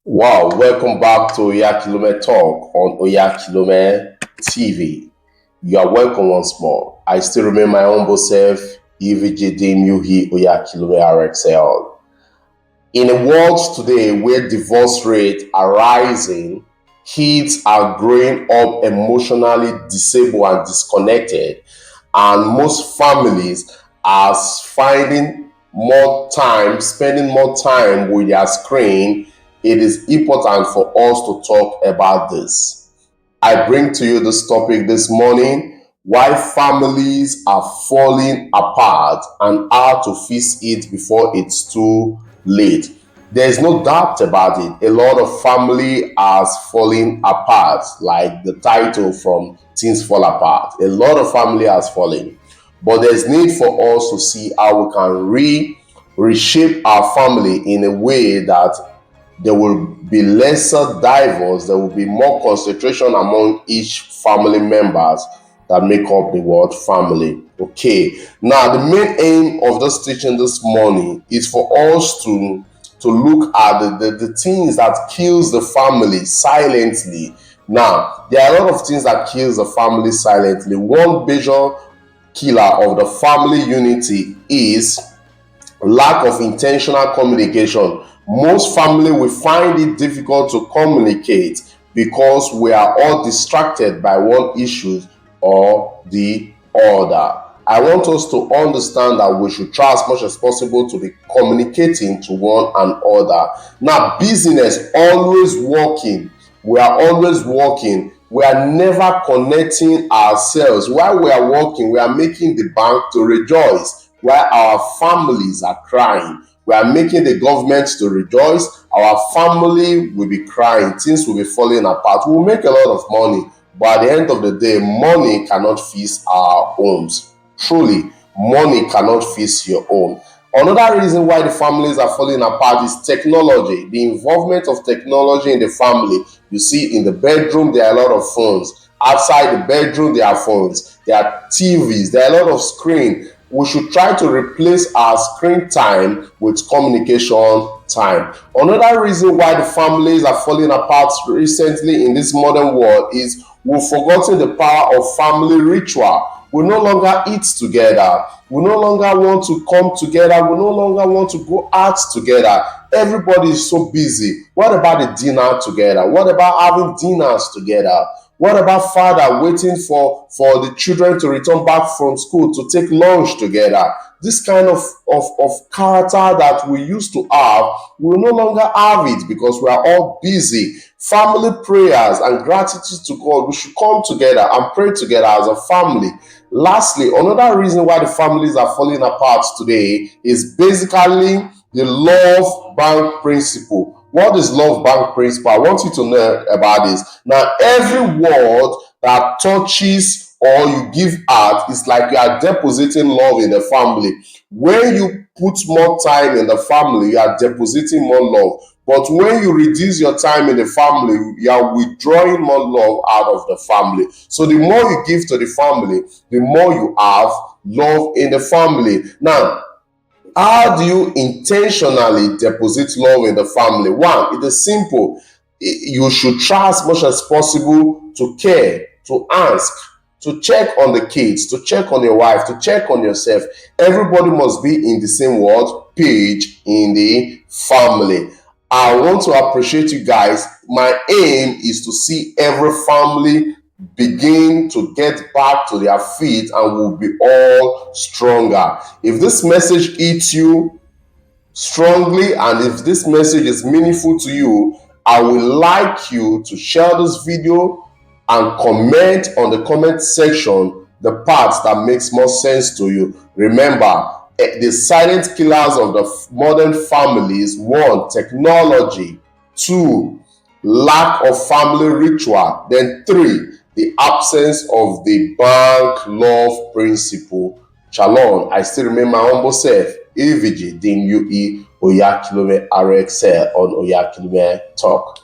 Wow, welcome back to Oyakilome Talk on Oyakilome TV. You are welcome once more. I still remain my humble self, EVG Yuhi Oyakilome RXL. In a world today where divorce rates are rising, kids are growing up emotionally disabled and disconnected, and most families are spending more time with their screen. It is important for us to talk about this. I bring to you this topic this morning: why families are falling apart and how to fix it before it's too late. There's no doubt about it. A lot of family are falling apart, like the title from Things Fall Apart. A lot of family has fallen. But there's need for us to see how we can reshape our family in a way that there will be lesser divorce, there will be more concentration among each family members that make up the word family. Okay, now the main aim of this teaching this morning is for us to look at the things that kills the family silently. Now, there are a lot of things that kills the family silently. One major killer of the family unity is lack of intentional communication. Most family will find it difficult to communicate because we are all distracted by one issue or the other. I want us to understand that we should try as much as possible to be communicating to one another. Now, business always working. We are always working. We are never connecting ourselves. While we are working, we are making the bank to rejoice. While our families are crying, we are making the government to rejoice. Our family will be crying. Things will be falling apart. We'll make a lot of money, but at the end of the day, money cannot fix our homes. Truly, money cannot fix your home. Another reason why the families are falling apart is technology, the involvement of technology in the family. You see, in the bedroom, there are a lot of phones. Outside the bedroom, there are phones. There are TVs. There are a lot of screen. We should try to replace our screen time with communication time. Another reason why the families are falling apart recently in this modern world is we've forgotten the power of family ritual. We no longer eat together. We no longer want to come together. We no longer want to go out together. Everybody is so busy. What about the dinner together? What about having dinners together? What about father waiting for the children to return back from school to take lunch together? This kind of character that we used to have, we no longer have it because we are all busy. Family prayers and gratitude to God, we should come together and pray together as a family. Lastly, another reason why the families are falling apart today is basically the love bank principle. What is love bank principle? I want you to know about this. Now, every word that touches or you give out is like you are depositing love in the family. When you put more time in the family, you are depositing more love. But when you reduce your time in the family, you are withdrawing more love out of the family. So the more you give to the family, the more you have love in the family. Now, how do you intentionally deposit love in the family? One, it is simple. You should try as much as possible to care, to ask, to check on the kids, to check on your wife, to check on yourself. Everybody must be in the same word page in the family. I want to appreciate you guys. My aim is to see every family begin to get back to their feet and will be all stronger. If this message hits you strongly and if this message is meaningful to you, I would like you to share this video and comment on the comment section the parts that makes more sense to you. Remember, the silent killers of the modern families: one, technology; two, lack of family ritual; then three, the absence of the bank love principle. Shalom. I still remain my humble self, EVG Din UE Oyakilome RXL on Oyakilome Talk.